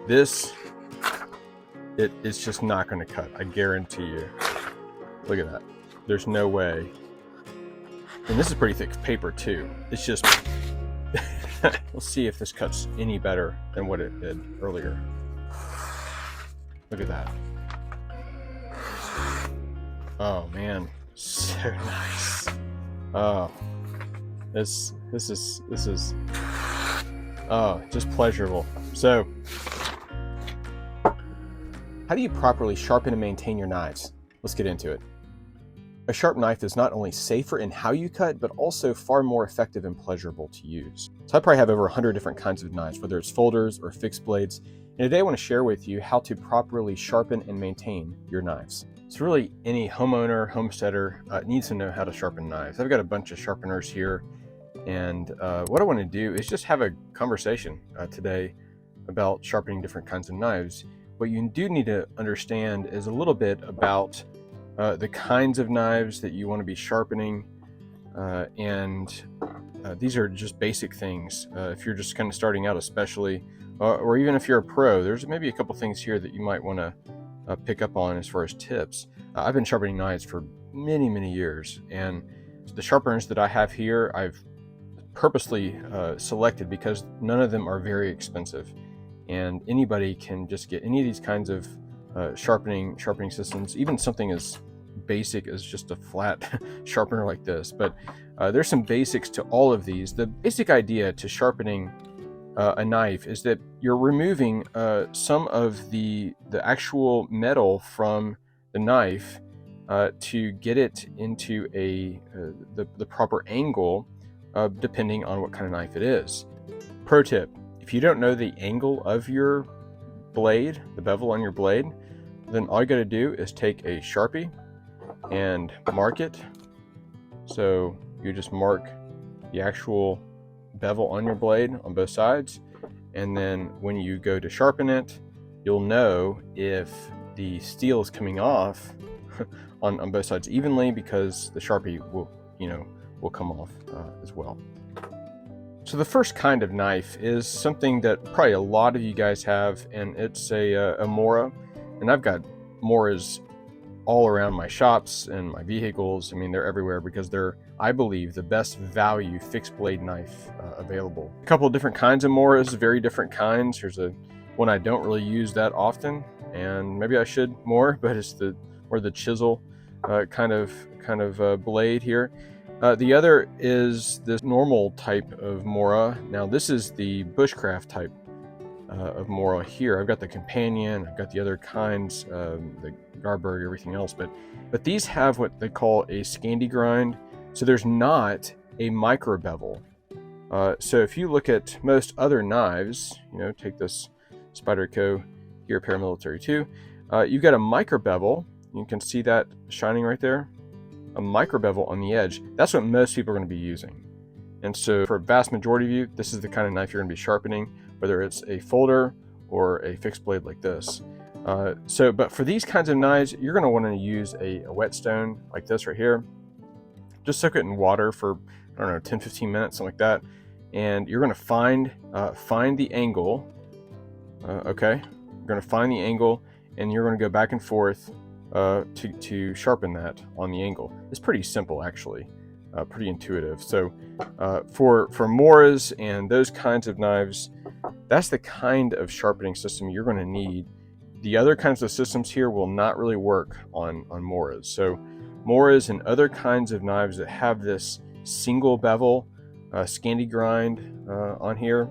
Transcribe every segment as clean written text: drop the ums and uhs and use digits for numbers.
This, it's just not going to cut. I guarantee you. Look at that. There's no way. And this is pretty thick paper too. It's just, we'll see if this cuts any better than what it did earlier. Look at that. Oh man, so nice. Oh, this is oh, just pleasurable. So, how do you properly sharpen and maintain your knives? Let's get into it. A sharp knife is not only safer in how you cut, but also far more effective and pleasurable to use. So I probably have over 100 different kinds of knives, whether it's folders or fixed blades. And today I want to share with you how to properly sharpen and maintain your knives. So really any homeowner, homesteader needs to know how to sharpen knives. I've got a bunch of sharpeners here, and what I want to do is just have a conversation today about sharpening different kinds of knives. What you do need to understand is a little bit about the kinds of knives that you want to be sharpening, and these are just basic things. If you're just kind of starting out especially, or even if you're a pro, there's maybe a couple things here that you might want to pick up on as far as tips. I've been sharpening knives for many years, and the sharpeners that I have here I've purposely selected because none of them are very expensive, and anybody can just get any of these kinds of sharpening systems, even something as basic as just a flat sharpener like this. But there's some basics to all of these. The basic idea to sharpening a knife is that you're removing some of the actual metal from the knife to get it into the proper angle, depending on what kind of knife it is. Pro tip: if you don't know the angle of your blade, the bevel on your blade, then all you got to do is take a Sharpie and mark it. So you just mark the actual bevel on your blade on both sides, and then when you go to sharpen it, you'll know if the steel is coming off on both sides evenly, because the Sharpie will come off as well. So the first kind of knife is something that probably a lot of you guys have, and it's a Mora. And I've got Moras all around my shops and my vehicles. I mean, they're everywhere because they're, I believe, the best value fixed blade knife available. A couple of different kinds of Moras, very different kinds. Here's one I don't really use that often, and maybe I should more, but it's the chisel kind of blade here. The other is this normal type of Mora. Now this is the bushcraft type of Mora here. I've got the companion, I've got the other kinds, the Garberg, everything else, but these have what they call a Scandi grind. So there's not a micro bevel. So if you look at most other knives, take this Spyderco here, paramilitary 2, you've got a micro bevel. You can see that shining right there, a micro bevel on the edge. That's what most people are going to be using. And so for a vast majority of you, this is the kind of knife you're going to be sharpening, whether it's a folder or a fixed blade like this. But for these kinds of knives, you're going to want to use a whetstone like this right here. Just soak it in water for, 10-15 minutes, something like that. And you're going to find the angle. Okay, you're going to find the angle, and you're going to go back and forth to sharpen that on the angle. It's pretty simple, actually. Pretty intuitive. So for Moras and those kinds of knives, that's the kind of sharpening system you're going to need. The other kinds of systems here will not really work on Moras. So Moras and other kinds of knives that have this single bevel Scandi grind on here,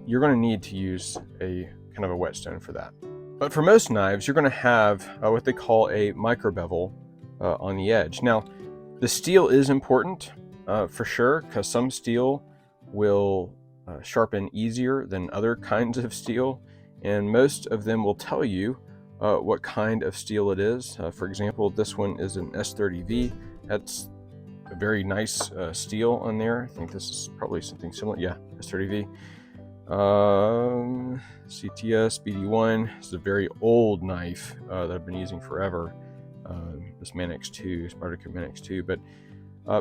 you're going to need to use a kind of a whetstone for that. But for most knives, you're going to have what they call a micro bevel on the edge. Now, the steel is important for sure, because some steel will sharpen easier than other kinds of steel, and most of them will tell you what kind of steel it is. For example, this one is an S30V. That's a very nice steel on there. I think this is probably something similar. Yeah, S30V. CTS BD1 is a very old knife that I've been using forever. This Man X2, Spyderco Man X2, but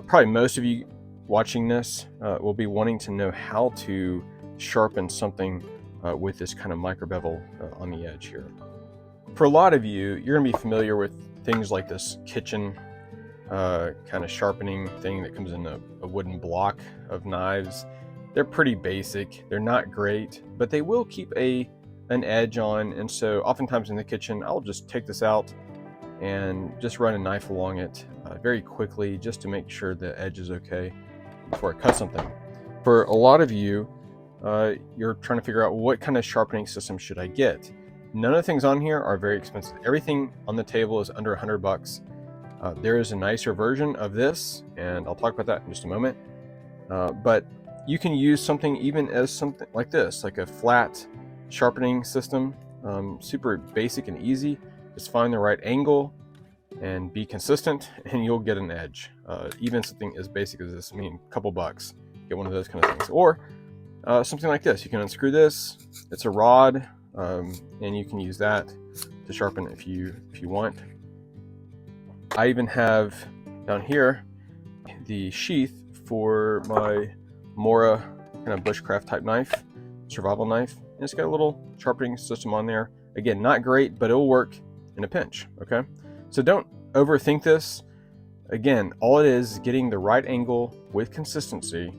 probably most of you watching this will be wanting to know how to sharpen something with this kind of micro bevel on the edge here. For a lot of you, you're going to be familiar with things like this kitchen kind of sharpening thing that comes in a wooden block of knives. They're pretty basic. They're not great, but they will keep an edge on. And so oftentimes in the kitchen, I'll just take this out and just run a knife along it very quickly, just to make sure the edge is okay before I cut something. For a lot of you, you're trying to figure out what kind of sharpening system should I get. None of the things on here are very expensive. Everything on the table is under $100. There is a nicer version of this, and I'll talk about that in just a moment. But you can use something even as something like this, like a flat sharpening system, super basic and easy. Just find the right angle and be consistent, and you'll get an edge. Even something as basic as this, I mean, a couple bucks, get one of those kind of things. Or something like this, you can unscrew this. It's a rod, and you can use that to sharpen if you want. I even have down here the sheath for my Mora kind of bushcraft type knife, survival knife, and it's got a little sharpening system on there. Again, not great, but it'll work in a pinch. Okay, so don't overthink this. Again, all it is getting the right angle with consistency,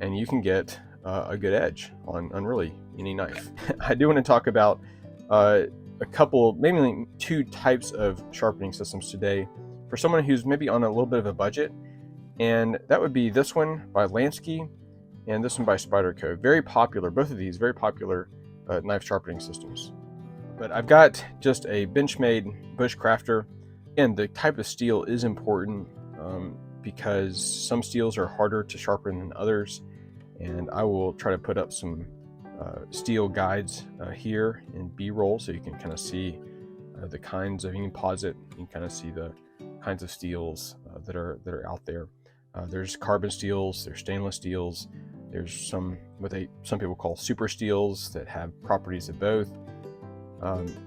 and you can get a good edge on really any knife. I do want to talk about a couple, maybe two types of sharpening systems today for someone who's maybe on a little bit of a budget, and that would be this one by Lansky and this one by Spyderco. Very popular, both of these very popular knife sharpening systems. But I've got just a Benchmade Bushcrafter, and the type of steel is important because some steels are harder to sharpen than others, and I will try to put up some steel guides here in B-roll so you can kind of see the kinds of, you can pause it, you can kind of see the kinds of steels that are out there. There's carbon steels, there's stainless steels, there's some some people call super steels that have properties of both.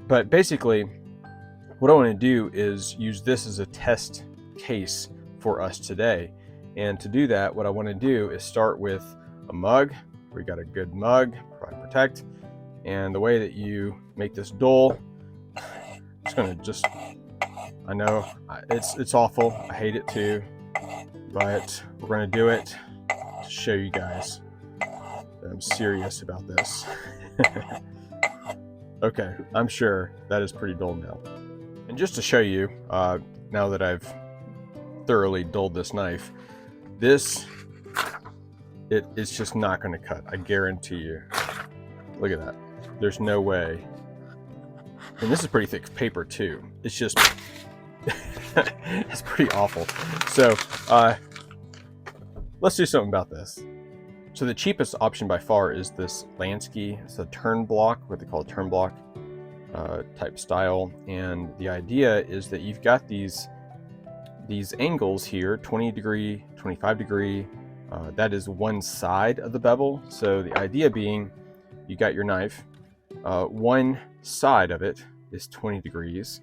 But basically, what I want to do is use this as a test case for us today. And to do that, what I want to do is start with a mug. We got a good mug, Pride Protect. And the way that you make this dull, it's going to I know it's awful. I hate it too, but we're going to do it to show you guys that I'm serious about this. Okay, I'm sure that is pretty dull now. And just to show you, now that I've thoroughly dulled this knife, it's just not going to cut. I guarantee you. Look at that. There's no way. And this is pretty thick paper too. It's just, it's pretty awful. So let's do something about this. So the cheapest option by far is this Lansky. It's a turn block, what they call a turn block type style. And the idea is that you've got these angles here, 20 degree, 25 degree. That is one side of the bevel. So the idea being, you got your knife, one side of it is 20 degrees.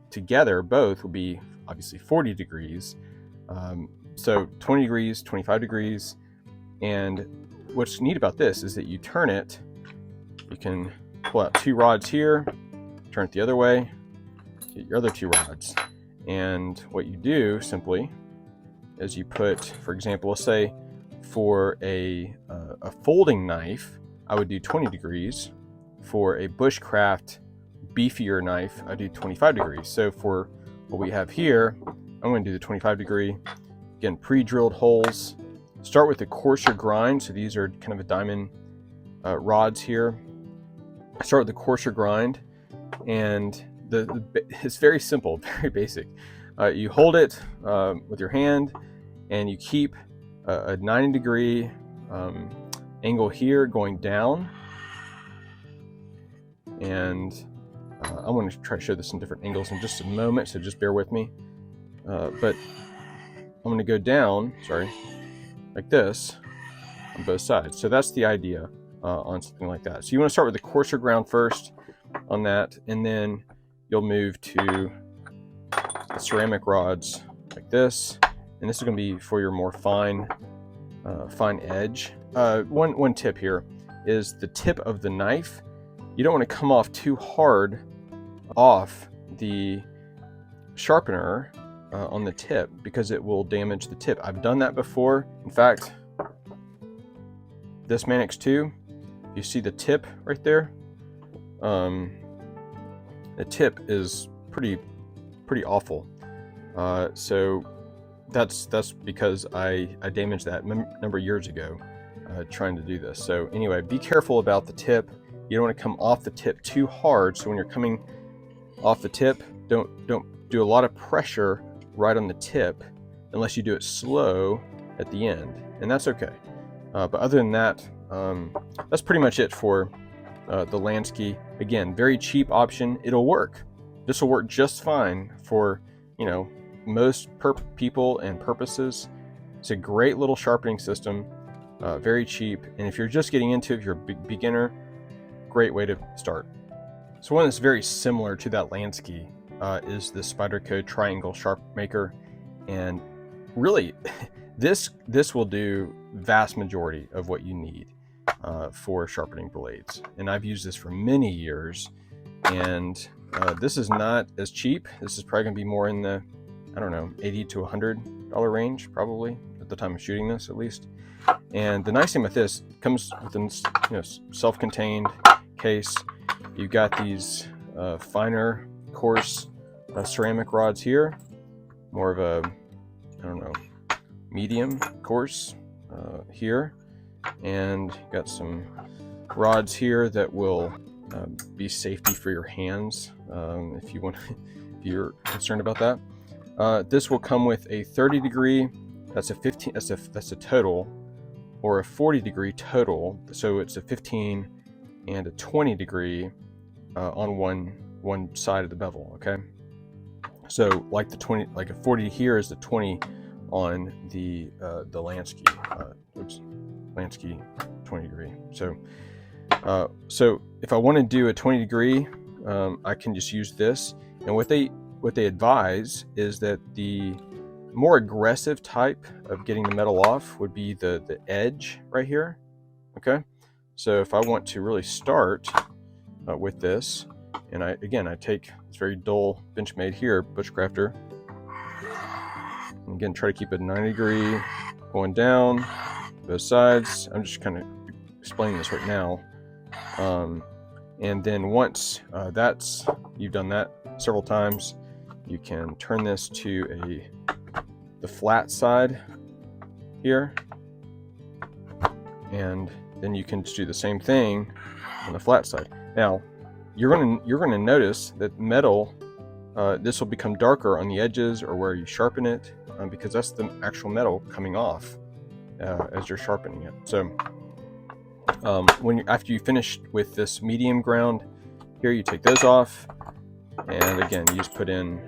Together, both will be obviously 40 degrees. So 20 degrees, 25 degrees. And what's neat about this is that you turn it, you can pull out two rods here, turn it the other way, get your other two rods. And what you do simply is you put, for example, let's say for a folding knife, I would do 20 degrees. For a bushcraft beefier knife, I do 25 degrees. So for what we have here, I'm going to do the 25 degree. Again, pre-drilled holes. Start with the coarser grind. So these are kind of a diamond rods here. I start with the coarser grind, and it's very simple, very basic. You hold it with your hand, and you keep a 90 degree angle here going down. And I'm going to try to show this in different angles in just a moment, so just bear with me. But I'm going to go down, like this on both sides. So that's the idea on something like that. So you want to start with the coarser ground first on that, and then you'll move to the ceramic rods like this. And this is going to be for your more fine edge. One tip here. is the tip of the knife. You don't want to come off too hard off the sharpener on the tip, because it will damage the tip. I've done that before. In fact, this Manix 2, you see the tip right there? The tip is pretty awful. So that's because I damaged that number of years ago trying to do this. So anyway, be careful about the tip. You don't want to come off the tip too hard. So when you're coming off the tip, don't do a lot of pressure right on the tip, unless you do it slow at the end, and that's okay. But other than that, that's pretty much it for the Lansky. Again, very cheap option. It'll work. This will work just fine for, you know, most people and purposes. It's a great little sharpening system, very cheap. And if you're just getting into it, if you're a beginner, great way to start. So one that's very similar to that Lansky is the Spyderco triangle sharp maker. And really, this will do vast majority of what you need for sharpening blades. And I've used this for many years, and this is not as cheap. This is probably gonna be more in the, I don't know, $80 to $100 range, probably at the time of shooting this, at least. And the nice thing with this, it comes with a self-contained case. You've got these finer, coarse ceramic rods here, more of a, I don't know, medium coarse here, and got some rods here that will be safety for your hands if you're concerned about that. This will come with a 30 degree, that's a total, or a 40 degree total. So it's a 15 and a 20 degree on one side of the bevel. Okay, so like the 20, like a 40 here is the 20 on the Lansky. Lansky 20 degree. So if I want to do a 20 degree, I can just use this. And what they advise is that the more aggressive type of getting the metal off would be the edge right here. Okay, so if I want to really start with this, and I take this very dull Benchmade here, Bushcrafter, and again try to keep it 90 degree, going down both sides. I'm just kind of explaining this right now. And then once you've done that several times, you can turn this to the flat side here, and then you can do the same thing on the flat side. Now you're gonna notice that metal, this will become darker on the edges or where you sharpen it, because that's the actual metal coming off as you're sharpening it. So after you finish with this medium ground here, you take those off, and again you just put in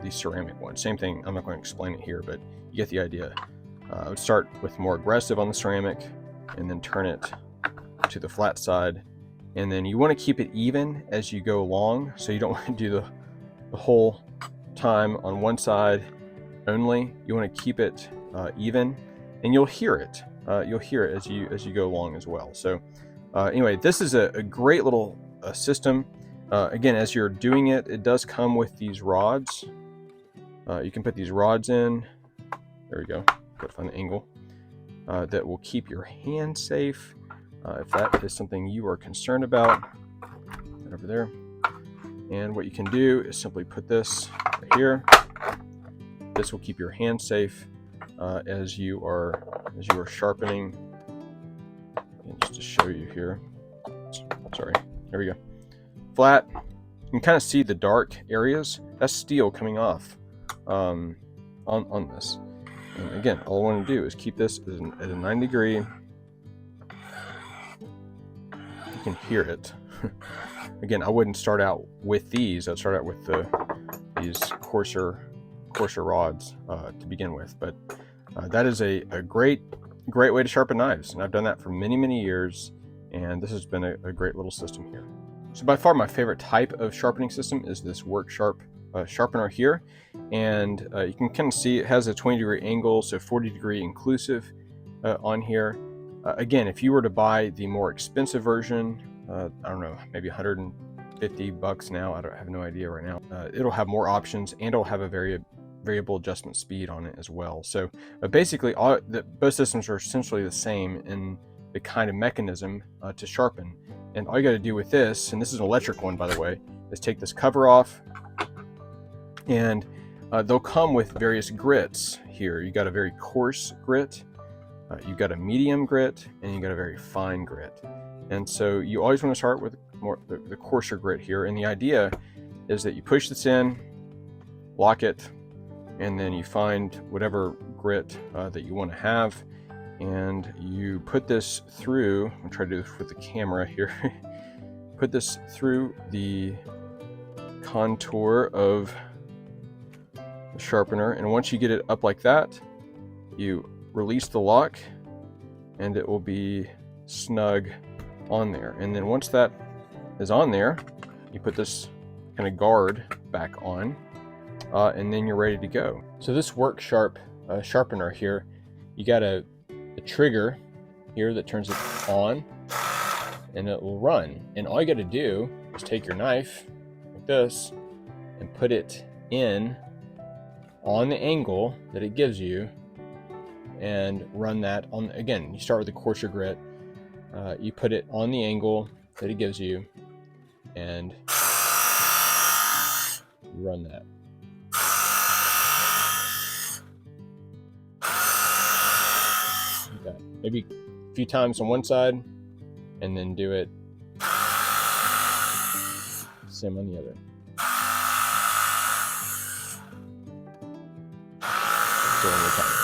these ceramic ones. Same thing, I'm not going to explain it here, but you get the idea. I would start with more aggressive on the ceramic, and then turn it to the flat side, and then you want to keep it even as you go along. So you don't want to do the whole time on one side only. You want to keep it even, and you'll hear it. You'll hear it as you go along as well. So anyway, this is a great little system. Again, as you're doing it, it does come with these rods. You can put these rods in. There we go. Gotta find the angle. That will keep your hand safe. If that is something you are concerned about, right over there. And what you can do is simply put this right here. This will keep your hand safe as you are sharpening. And just to show you here. Sorry. There we go. Flat. You can kind of see the dark areas. That's steel coming off on this. And again, all I want to do is keep this at a 90 degree. You can hear it. Again, I wouldn't start out with these. I'd start out with these coarser rods to begin with. But that is a great way to sharpen knives, and I've done that for many years. And this has been a great little system here. So by far my favorite type of sharpening system is this Work Sharp sharpener here, and you can kind of see it has a 20 degree angle, so 40 degree inclusive on here. Again, if you were to buy the more expensive version, I don't know, maybe 150 bucks now, I have no idea right now, it'll have more options and it'll have a variable adjustment speed on it as well. So basically both systems are essentially the same in the kind of mechanism to sharpen. And all you got to do with this, and this is an electric one by the way, is take this cover off, and they'll come with various grits here. You got a very coarse grit, you've got a medium grit, and you got a very fine grit. And so you always want to start with the coarser grit here. And the idea is that you push this in, lock it, and then you find whatever grit that you want to have, and you put this through. I'm trying to do this with the camera here. Put this through the contour of the sharpener, and once you get it up like that, you release the lock and it will be snug on there. And then once that is on there, you put this kind of guard back on, and then you're ready to go. So this Work Sharp sharpener here, you got a trigger here that turns it on, and it will run. And all you got to do is take your knife like this and put it in on the angle that it gives you, and run that on. Again, you start with the coarser grit, you put it on the angle that it gives you, and you run that. Okay. Maybe a few times on one side, and then do it same on the other. So one more time.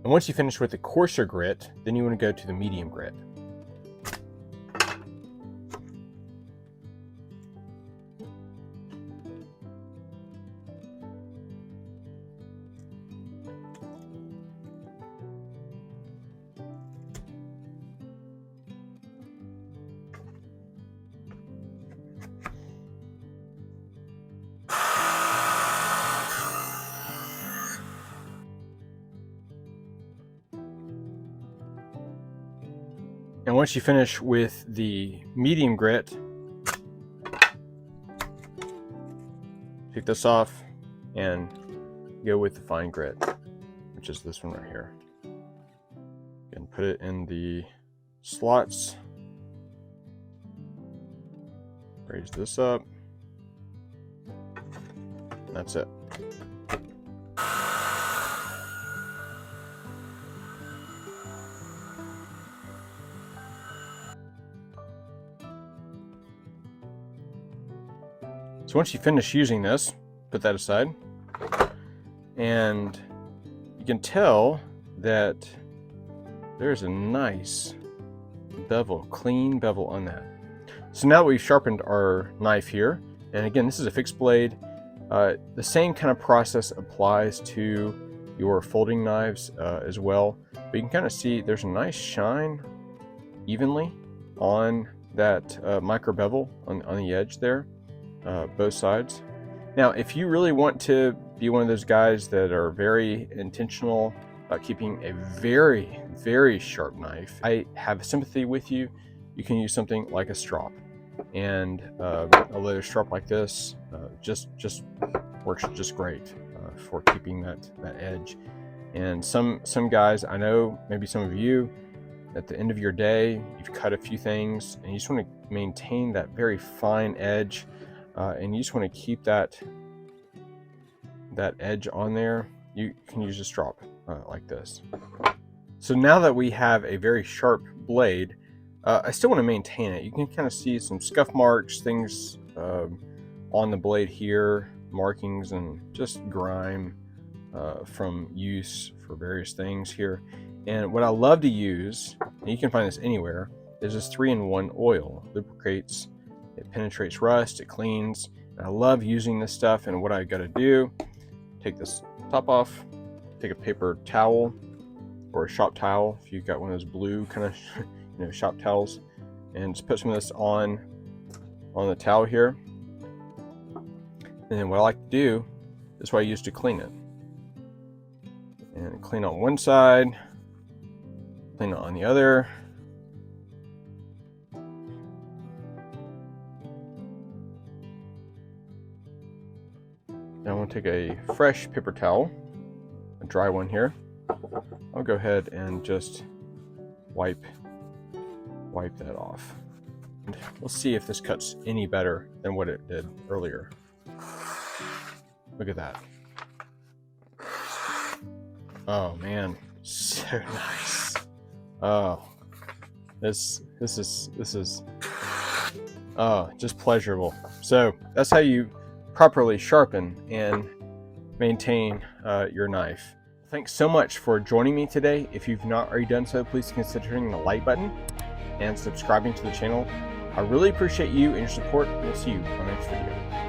And once you finish with the coarser grit, then you want to go to the medium grit. And once you finish with the medium grit, take this off and go with the fine grit, which is this one right here. And put it in the slots. Raise this up. That's it. So once you finish using this, put that aside, and you can tell that there's a nice bevel, clean bevel on that. So now we've sharpened our knife here, and again, this is a fixed blade. The same kind of process applies to your folding knives as well, but you can kind of see there's a nice shine evenly on that micro bevel on the edge there. Both sides. Now, if you really want to be one of those guys that are very intentional about keeping a very, very sharp knife, I have sympathy with you. You can use something like a strop, and a leather strop like this just works just great for keeping that edge. And some guys, I know, maybe some of you, at the end of your day, you've cut a few things, and you just want to maintain that very fine edge. And you just want to keep that edge on there. You can use a strop like this. So now that we have a very sharp blade, I still want to maintain it. You can kind of see some scuff marks, things on the blade here, markings and just grime from use for various things here. And what I love to use, and you can find this anywhere, is this 3-in-1 oil. Lubricates, it penetrates rust, it cleans. And I love using this stuff. And what I got to do, take this top off, take a paper towel or a shop towel if you've got one of those blue kind of shop towels, and just put some of this on the towel here. And then what I like to do is what I use to clean it. And clean on one side, clean it on the other. Now I'm going to take a fresh paper towel, a dry one here. I'll go ahead and just wipe that off. And we'll see if this cuts any better than what it did earlier. Look at that. Oh man, so nice. Oh, this is just pleasurable. So that's how you properly sharpen and maintain your knife. Thanks so much for joining me today. If you've not already done so, please consider hitting the like button and subscribing to the channel. I really appreciate you and your support. We'll see you on the next video.